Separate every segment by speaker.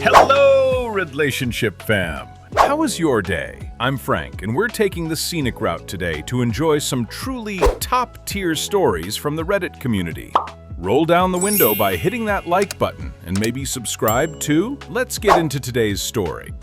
Speaker 1: Hello, Redlationship fam! How was your day? I'm Frank, and we're taking the scenic route today to enjoy some truly top-tier stories from the Reddit community. Roll down the window by hitting that like button, and maybe subscribe too. Let's get into today's story.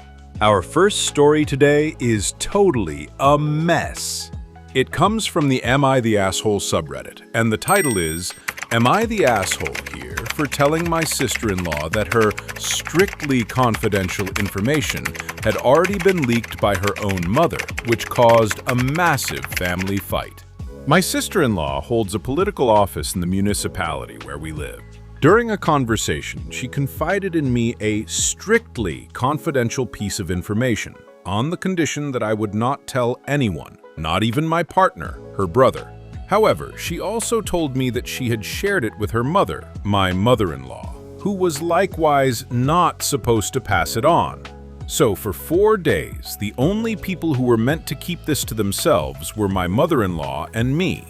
Speaker 1: Our first story today is totally a mess. It comes from the Am I the Asshole subreddit, and the title is, Am I the asshole here for telling my sister-in-law that her strictly confidential information had already been leaked by her own mother, which caused a massive family fight? My sister-in-law holds a political office in the municipality where we live. During a conversation, she confided in me a strictly confidential piece of information on the condition that I would not tell anyone, not even my partner, her brother. However, she also told me that she had shared it with her mother, my mother-in-law, who was likewise not supposed to pass it on. So for 4 days, the only people who were meant to keep this to themselves were my mother-in-law and me.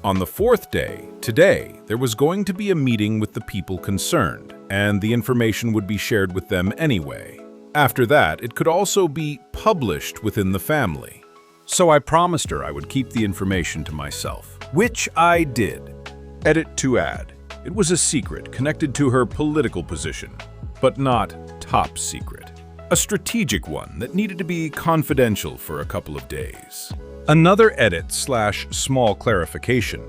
Speaker 1: On the 4th day, today, there was going to be a meeting with the people concerned, and the information would be shared with them anyway. After that, it could also be published within the family. So I promised her I would keep the information to myself, which I did. Edit to add. It was a secret connected to her political position, but not top secret. A strategic one that needed to be confidential for a couple of days. Another edit/small clarification.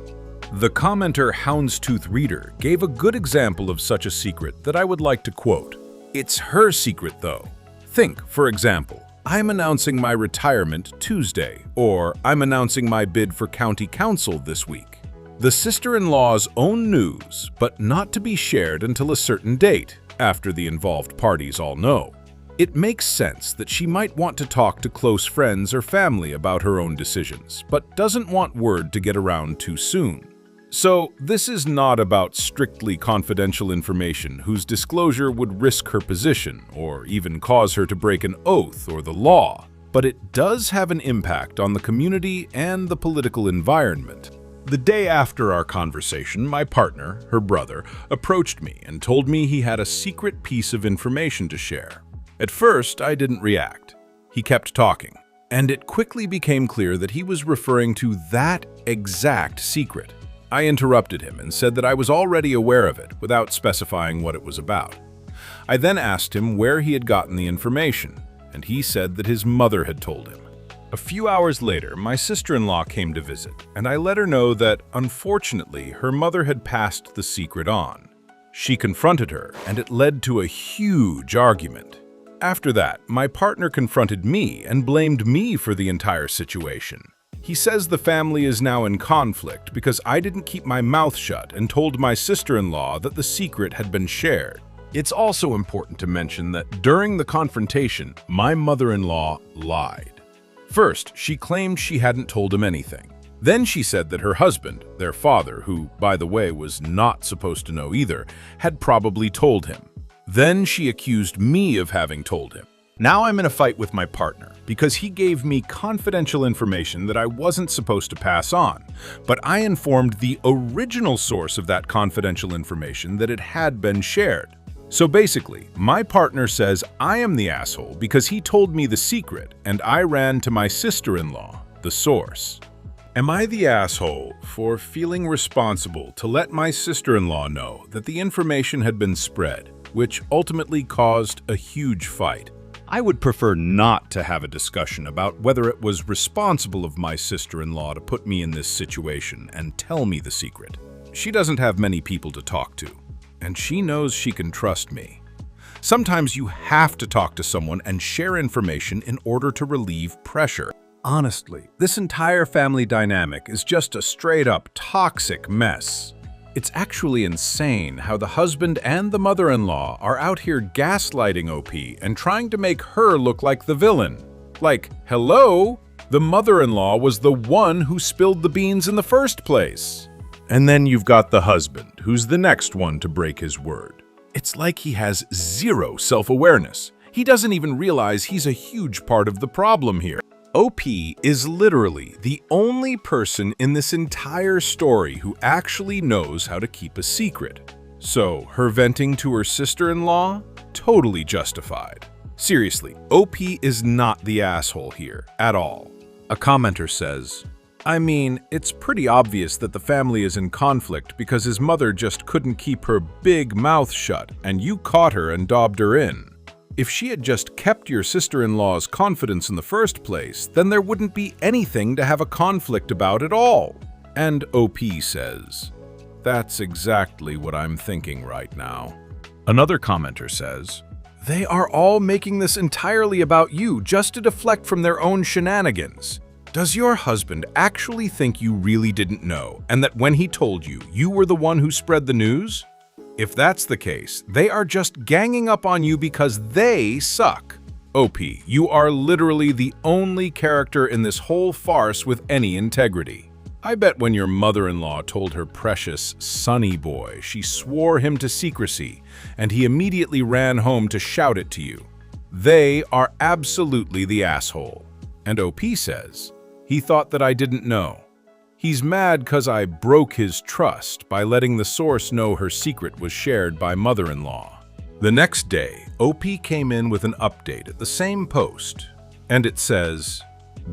Speaker 1: The commenter Houndstooth Reader gave a good example of such a secret that I would like to quote. It's her secret though. Think, for example, I'm announcing my retirement Tuesday, or I'm announcing my bid for county council this week. The sister-in-law's own news, but not to be shared until a certain date, after the involved parties all know. It makes sense that she might want to talk to close friends or family about her own decisions, but doesn't want word to get around too soon. So, this is not about strictly confidential information whose disclosure would risk her position or even cause her to break an oath or the law, but it does have an impact on the community and the political environment. The day after our conversation, my partner, her brother, approached me and told me he had a secret piece of information to share. At first, I didn't react. He kept talking, and it quickly became clear that he was referring to that exact secret. I interrupted him and said that I was already aware of it without specifying what it was about. I then asked him where he had gotten the information, and he said that his mother had told him. A few hours later, my sister-in-law came to visit, and I let her know that, unfortunately, her mother had passed the secret on. She confronted her, and it led to a huge argument. After that, my partner confronted me and blamed me for the entire situation. He says the family is now in conflict because I didn't keep my mouth shut and told my sister-in-law that the secret had been shared. It's also important to mention that during the confrontation, my mother-in-law lied. First, she claimed she hadn't told him anything. Then she said that her husband, their father, who, by the way, was not supposed to know either, had probably told him. Then she accused me of having told him. Now I'm in a fight with my partner because he gave me confidential information that I wasn't supposed to pass on, but I informed the original source of that confidential information that it had been shared. So basically, my partner says I am the asshole because he told me the secret and I ran to my sister-in-law, the source. Am I the asshole for feeling responsible to let my sister-in-law know that the information had been spread, which ultimately caused a huge fight? I would prefer not to have a discussion about whether it was responsible of my sister-in-law to put me in this situation and tell me the secret. She doesn't have many people to talk to, and she knows she can trust me. Sometimes you have to talk to someone and share information in order to relieve pressure. Honestly, this entire family dynamic is just a straight-up toxic mess. It's actually insane how the husband and the mother-in-law are out here gaslighting OP and trying to make her look like the villain. Like, hello? The mother-in-law was the one who spilled the beans in the first place. And then you've got the husband, who's the next one to break his word. It's like he has zero self-awareness. He doesn't even realize he's a huge part of the problem here. OP is literally the only person in this entire story who actually knows how to keep a secret. So, her venting to her sister-in-law totally justified. Seriously, OP is not the asshole here, at all. A commenter says, I mean, it's pretty obvious that the family is in conflict because his mother just couldn't keep her big mouth shut and you caught her and dobbed her in. If she had just kept your sister-in-law's confidence in the first place, then there wouldn't be anything to have a conflict about at all. And OP says, that's exactly what I'm thinking right now. Another commenter says, they are all making this entirely about you just to deflect from their own shenanigans. Does your husband actually think you really didn't know and that when he told you, you were the one who spread the news? If that's the case, they are just ganging up on you because they suck. OP, you are literally the only character in this whole farce with any integrity. I bet when your mother-in-law told her precious sonny boy, she swore him to secrecy, and he immediately ran home to shout it to you. They are absolutely the asshole. And OP says, he thought that I didn't know. He's mad because I broke his trust by letting the source know her secret was shared by mother-in-law. The next day, OP came in with an update at the same post, and it says,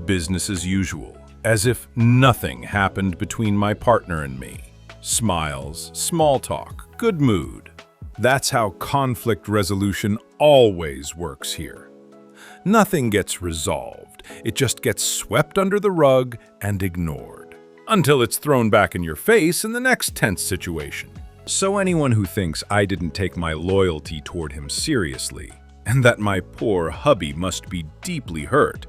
Speaker 1: business as usual, as if nothing happened between my partner and me. Smiles, small talk, good mood. That's how conflict resolution always works here. Nothing gets resolved, it just gets swept under the rug and ignored, until it's thrown back in your face in the next tense situation. So anyone who thinks I didn't take my loyalty toward him seriously, and that my poor hubby must be deeply hurt,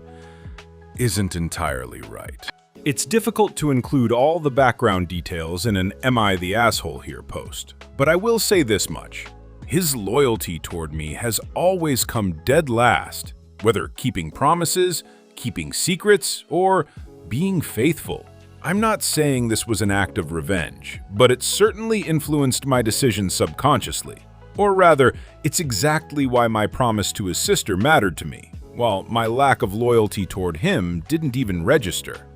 Speaker 1: isn't entirely right. It's difficult to include all the background details in an Am I the Asshole Here post, but I will say this much. His loyalty toward me has always come dead last, whether keeping promises, keeping secrets, or being faithful. I'm not saying this was an act of revenge, but it certainly influenced my decisions subconsciously. Or rather, it's exactly why my promise to his sister mattered to me, while my lack of loyalty toward him didn't even register.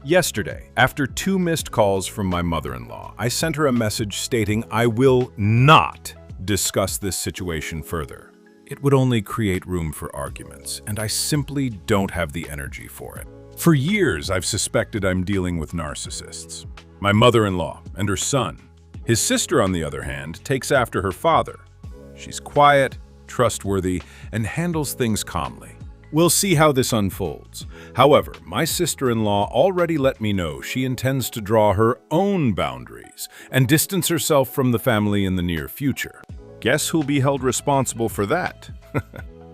Speaker 1: Yesterday, after 2 missed calls from my mother-in-law, I sent her a message stating I will not discuss this situation further. It would only create room for arguments, and I simply don't have the energy for it. For years, I've suspected I'm dealing with narcissists. My mother-in-law and her son. His sister, on the other hand, takes after her father. She's quiet, trustworthy, and handles things calmly. We'll see how this unfolds. However, my sister-in-law already let me know she intends to draw her own boundaries and distance herself from the family in the near future. Guess who'll be held responsible for that?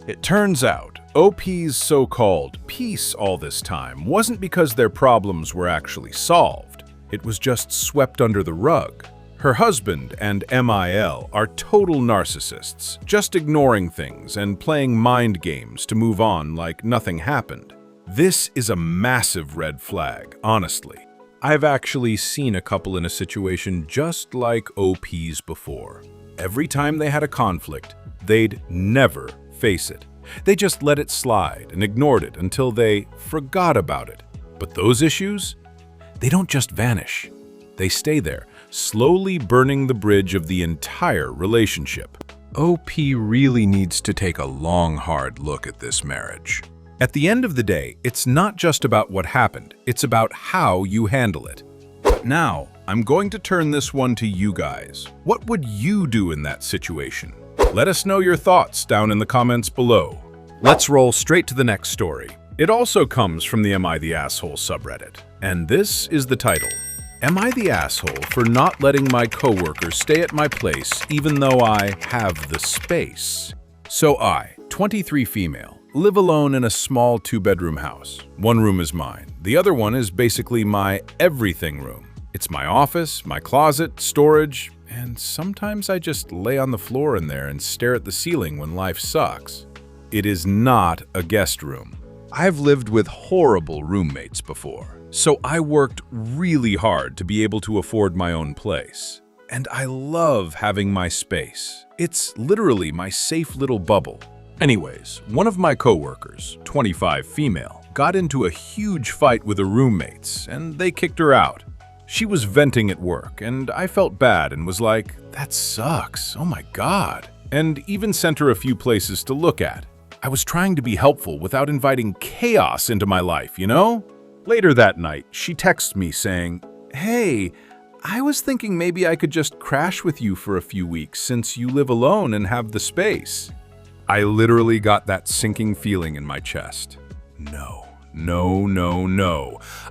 Speaker 1: It turns out, OP's so-called peace all this time wasn't because their problems were actually solved. It was just swept under the rug. Her husband and MIL are total narcissists, just ignoring things and playing mind games to move on like nothing happened. This is a massive red flag, honestly. I've actually seen a couple in a situation just like OP's before. Every time they had a conflict, they'd never face it. They just let it slide and ignored it until they forgot about it. But those issues, they don't just vanish. They stay there, slowly burning the bridge of the entire relationship. OP really needs to take a long, hard look at this marriage. At the end of the day, it's not just about what happened, it's about how you handle it. Now, I'm going to turn this one to you guys. What would you do in that situation? Let us know your thoughts down in the comments below. Let's roll straight to the next story. It also comes from the Am I the Asshole subreddit, and this is the title. Am I the asshole for not letting my coworker stay at my place even though I have the space? So I, 23 female, live alone in a small 2-bedroom house. One room is mine. The other one is basically my everything room. It's my office, my closet, storage, and sometimes I just lay on the floor in there and stare at the ceiling when life sucks. It is not a guest room. I've lived with horrible roommates before, so I worked really hard to be able to afford my own place. And I love having my space. It's literally my safe little bubble. Anyways, one of my coworkers, 25 female, got into a huge fight with her roommates, and they kicked her out. She was venting at work, and I felt bad and was like, that sucks, oh my god. and even sent her a few places to look at. I was trying to be helpful without inviting chaos into my life, you know? Later that night, she texted me saying, "Hey, I was thinking maybe I could just crash with you for a few weeks since you live alone and have the space." I literally got that sinking feeling in my chest. No.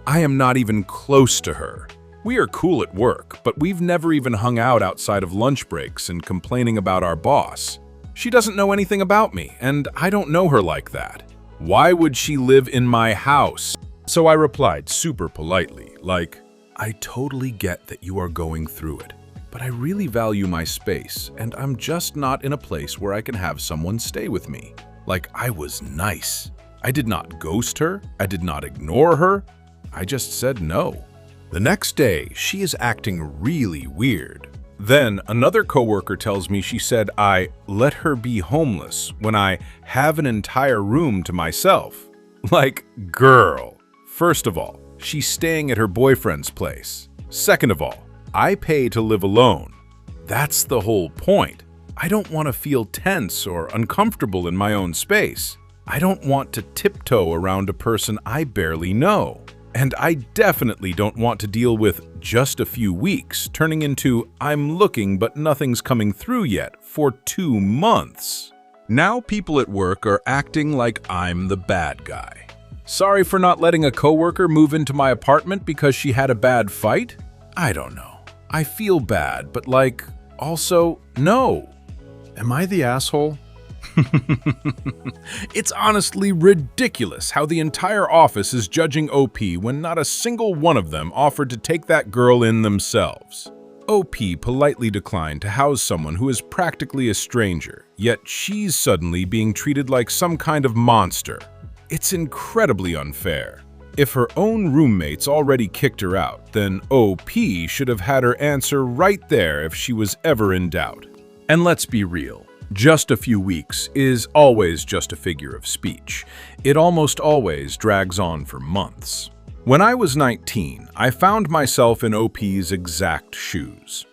Speaker 1: I am not even close to her. We are cool at work, but we've never even hung out outside of lunch breaks and complaining about our boss. She doesn't know anything about me, and I don't know her like that. Why would she live in my house? So I replied super politely, like, "I totally get that you are going through it, but I really value my space, and I'm just not in a place where I can have someone stay with me." Like I was nice. I did not ghost her. I did not ignore her. I just said no. The next day, she is acting really weird. Then another coworker tells me she said I let her be homeless when I have an entire room to myself. Like, girl. First of all, she's staying at her boyfriend's place. Second of all, I pay to live alone. That's the whole point. I don't want to feel tense or uncomfortable in my own space. I don't want to tiptoe around a person I barely know. And I definitely don't want to deal with just a few weeks turning into "I'm looking but nothing's coming through yet" for 2 months. Now people at work are acting like I'm the bad guy. Sorry for not letting a coworker move into my apartment because she had a bad fight? I don't know. I feel bad, but also, no. Am I the asshole? It's honestly ridiculous how the entire office is judging OP when not a single one of them offered to take that girl in themselves. OP politely declined to house someone who is practically a stranger, yet she's suddenly being treated like some kind of monster. It's incredibly unfair. If her own roommates already kicked her out, then OP should have had her answer right there if she was ever in doubt. And let's be real. Just a few weeks is always just a figure of speech. It almost always drags on for months. When I was 19, I found myself in OP's exact shoes.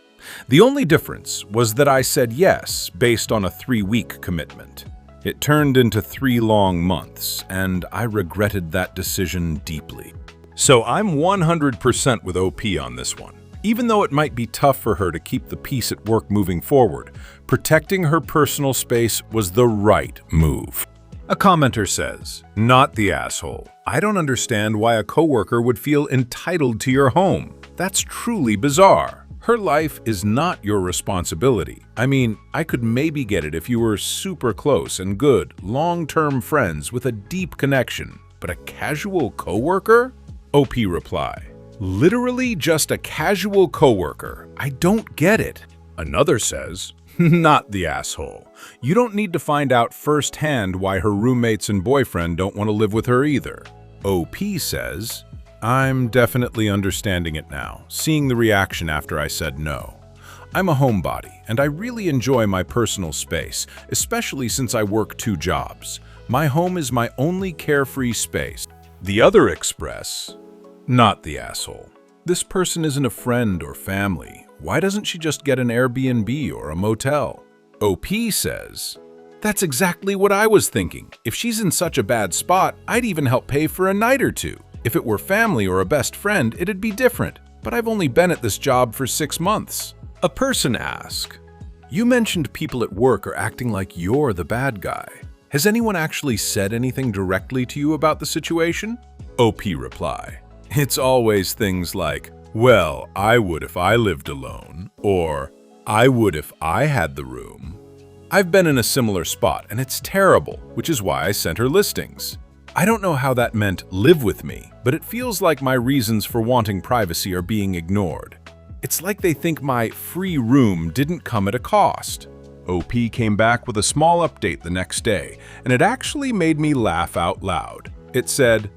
Speaker 1: The only difference was that I said yes based on a 3-week commitment. It turned into 3 long months, and I regretted that decision deeply. So I'm 100% with OP on this one. Even though it might be tough for her to keep the peace at work moving forward, protecting her personal space was the right move. A commenter says, "Not the asshole. I don't understand why a coworker would feel entitled to your home. That's truly bizarre. Her life is not your responsibility. I mean, I could maybe get it if you were super close and good, long-term friends with a deep connection, but a casual coworker?" OP reply, "Literally just a casual coworker. I don't get it." Another says, "Not the asshole. You don't need to find out firsthand why her roommates and boyfriend don't want to live with her either." OP says, "I'm definitely understanding it now, seeing the reaction after I said no. I'm a homebody, and I really enjoy my personal space, especially since I work 2 jobs. My home is my only carefree space." The other express, "Not the asshole. This person isn't a friend or family. Why doesn't she just get an Airbnb or a motel?" OP says, "That's exactly what I was thinking. If she's in such a bad spot, I'd even help pay for a night or 2. If it were family or a best friend, it'd be different. But I've only been at this job for 6 months." A person asks, "You mentioned people at work are acting like you're the bad guy. Has anyone actually said anything directly to you about the situation?" OP reply, "It's always things like, 'Well, I would if I lived alone,' or 'I would if I had the room.' I've been in a similar spot and it's terrible, which is why I sent her listings. I don't know how that meant live with me, but it feels like my reasons for wanting privacy are being ignored. It's like they think my free room didn't come at a cost." OP came back with a small update the next day, and it actually made me laugh out loud. It said,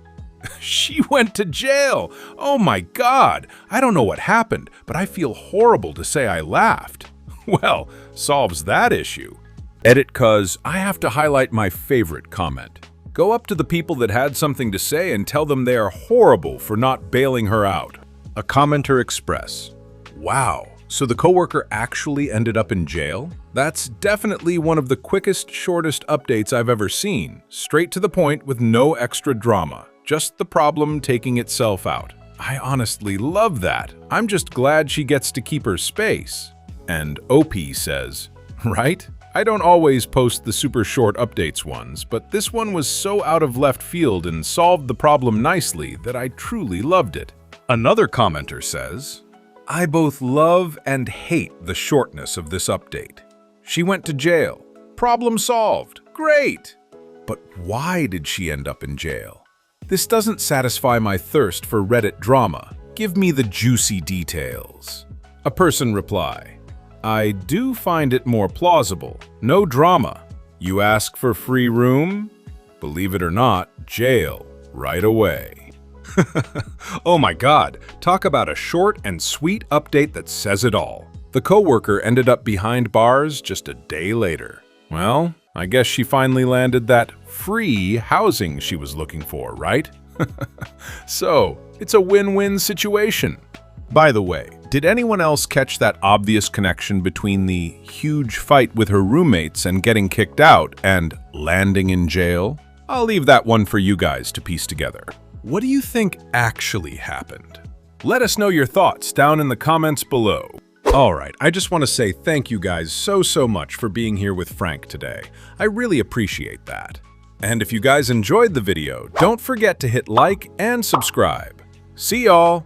Speaker 1: "She went to jail! Oh my God! I don't know what happened, but I feel horrible to say I laughed." Well, solves that issue. Edit, 'cause I have to highlight my favorite comment. Go up to the people that had something to say and tell them they are horrible for not bailing her out. A commenter express, "Wow, so the coworker actually ended up in jail? That's definitely one of the quickest, shortest updates I've ever seen. Straight to the point with no extra drama, just the problem taking itself out. I honestly love that. I'm just glad she gets to keep her space. And OP says, right? I don't always post the super short updates ones, but this one was so out of left field and solved the problem nicely that I truly loved it. Another commenter says, I both love and hate the shortness of this update. She went to jail. Problem solved. Great! But why did she end up in jail? This doesn't satisfy my thirst for Reddit drama. Give me the juicy details. A person reply, I do find it more plausible. No drama. You ask for free room? Believe it or not, jail right away. Oh my god, talk about a short and sweet update that says it all. The coworker ended up behind bars just a day later. Well, I guess she finally landed that free housing she was looking for, right? So, it's a win-win situation. By the way, did anyone else catch that obvious connection between the huge fight with her roommates and getting kicked out and landing in jail? I'll leave that one for you guys to piece together. What do you think actually happened? Let us know your thoughts down in the comments below. Alright, I just want to say thank you guys so much for being here with Frank today. I really appreciate that. And if you guys enjoyed the video, don't forget to hit like and subscribe. See y'all!